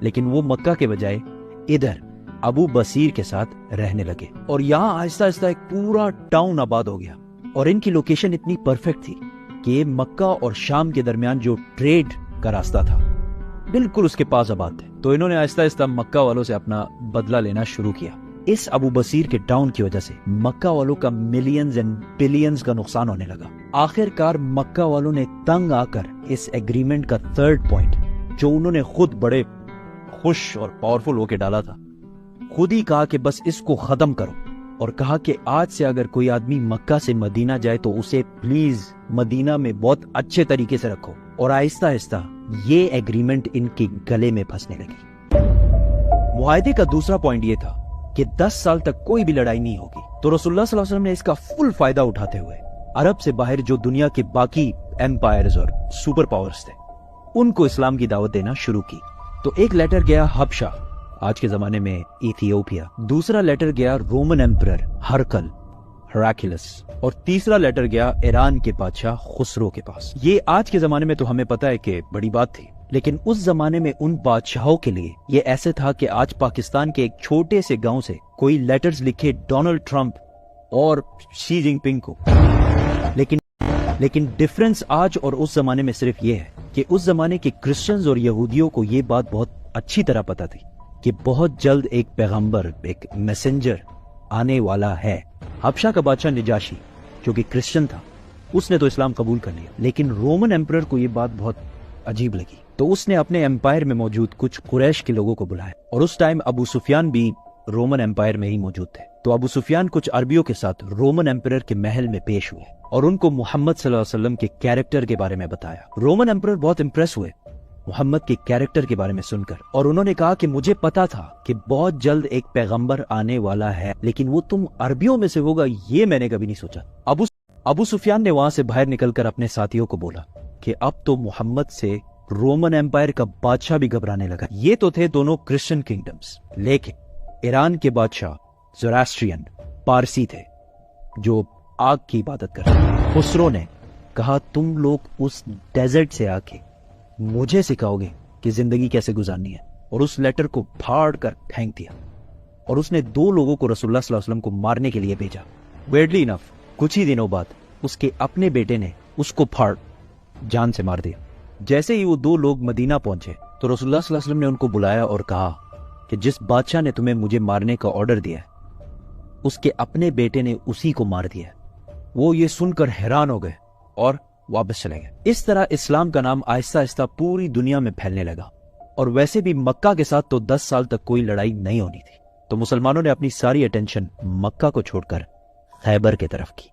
لیکن وہ مکہ کے بجائے ادھر ابو بصیر کے ساتھ رہنے لگے، اور یہاں آہستہ آہستہ ایک پورا ٹاؤن آباد ہو گیا، اور ان کی لوکیشن اتنی پرفیکٹ تھی کہ مکہ اور شام کے درمیان جو ٹریڈ کا راستہ تھا بالکل اس کے پاس آباد تھے۔ تو انہوں نے آہستہ آہستہ مکہ والوں سے اپنا بدلہ لینا شروع کیا۔ اس ابو بصیر کے ٹاؤن کی وجہ سے مکہ والوں کا ملینز اینڈ بلینز کا نقصان ہونے لگا۔ آخر کار مکہ والوں نے تنگ آ کر اس ایگریمنٹ کا تھرڈ پوائنٹ، جو انہوں نے خود بڑے خوش اور پاورفل ہو کے ڈالا تھا، خود ہی کہا کہ بس اس کو ختم کرو، اور کہا کہ آج سے اگر کوئی آدمی مکہ سے مدینہ جائے تو اسے پلیز مدینہ میں بہت اچھے طریقے سے رکھو۔ اور آہستہ آہستہ یہ ایگریمنٹ ان کے گلے میں پھنسنے لگی۔ معاہدے کا دوسرا پوائنٹ یہ تھا کہ 10 سال تک کوئی بھی لڑائی نہیں ہوگی۔ تو رسول اللہ صلی اللہ علیہ وسلم نے اس کا فل فائدہ اٹھاتے ہوئے عرب سے باہر جو دنیا کے باقی ایمپائرز اور سپر پاورز تھے ان کو اسلام کی دعوت دینا شروع کی۔ تو ایک لیٹر گیا حبشہ، آج کے زمانے میں ایتھیوپیا، دوسرا لیٹر گیا رومن ایمپرر ہرکل ہراکلس، اور تیسرا لیٹر گیا ایران کے بادشاہ خسرو کے پاس۔ یہ آج کے زمانے میں تو ہمیں پتہ ہے کہ بڑی بات تھی، لیکن اس زمانے میں ان بادشاہوں کے لیے یہ ایسے تھا کہ آج پاکستان کے ایک چھوٹے سے گاؤں سے کوئی لیٹرز لکھے ڈونلڈ ٹرمپ اور شی جن پنگ کو، لیکن ڈفرنس آج اور اس زمانے میں صرف یہ ہے کہ اس زمانے کے کرسچنز اور یہودیوں کو یہ بات بہت اچھی طرح پتہ تھی کہ بہت جلد ایک پیغمبر، ایک میسنجر آنے والا ہے۔ حبشہ کا بادشاہ نجاشی جو کہ کرسچن تھا، اس نے تو اسلام قبول کر لیا، لیکن رومن ایمپرر کو یہ بات بہت عجیب لگی، تو اس نے اپنے ایمپائر میں موجود کچھ قریش کے لوگوں کو بلایا، اور اس ٹائم ابو سفیان بھی رومن ایمپائر میں ہی موجود تھے۔ تو ابو سفیان کچھ عربیوں کے ساتھ رومن ایمپرر کے محل میں پیش ہوئے اور ان کو محمد صلی اللہ علیہ وسلم کے کیریکٹر کے بارے میں بتایا۔ رومن ایمپرر بہت امپریس ہوئے محمد کے کیریکٹر کے بارے میں سن کر، اور انہوں نے کہا کہ مجھے پتا تھا کہ بہت جلد ایک پیغمبر آنے والا ہے، لیکن وہ تم عربیوں میں سے ہوگا یہ میں نے کبھی نہیں سوچا۔ ابو سفیان نے وہاں سے باہر نکل کر اپنے ساتھیوں کو بولا کہ اب تو محمد سے رومن ایمپائر کا بادشاہ بھی گھبرانے لگا۔ یہ تو تھے دونوں کرسچن کنگڈمز، لیکن ایران کے بادشاہ زوراسٹرین پارسی تھے جو آگ کی عبادت کرتے۔ خسرو نے کہا تم لوگ اس ڈیزرٹ سے آ کے مجھے سکھاؤ گے کہ زندگی کیسے گزارنی ہے، اور اس لیٹر کو پھاڑ کر پھینک دیا، اور اس نے 2 لوگوں کو رسول اللہ صلی اللہ علیہ وسلم کو مارنے کے لیے بھیجا۔ ویئرڈلی انف کچھ ہی دنوں بعد اس کے اپنے بیٹے نے اس کو پھاڑ جان سے مار دیا۔ جیسے ہی وہ 2 لوگ مدینہ پہنچے تو رسول اللہ صلی اللہ علیہ وسلم نے ان کو بلایا اور کہا کہ جس بادشاہ نے تمہیں مجھے مارنے کا آرڈر دیا ہے اس کے اپنے بیٹے نے اسی کو مار دیا ہے۔ وہ یہ سن کر حیران ہو گئے اور واپس چلے گئے۔ اس طرح اسلام کا نام آہستہ آہستہ پوری دنیا میں پھیلنے لگا، اور ویسے بھی مکہ کے ساتھ تو 10 سال تک کوئی لڑائی نہیں ہونی تھی، تو مسلمانوں نے اپنی ساری اٹینشن مکہ کو چھوڑ کر خیبر کی طرف کی۔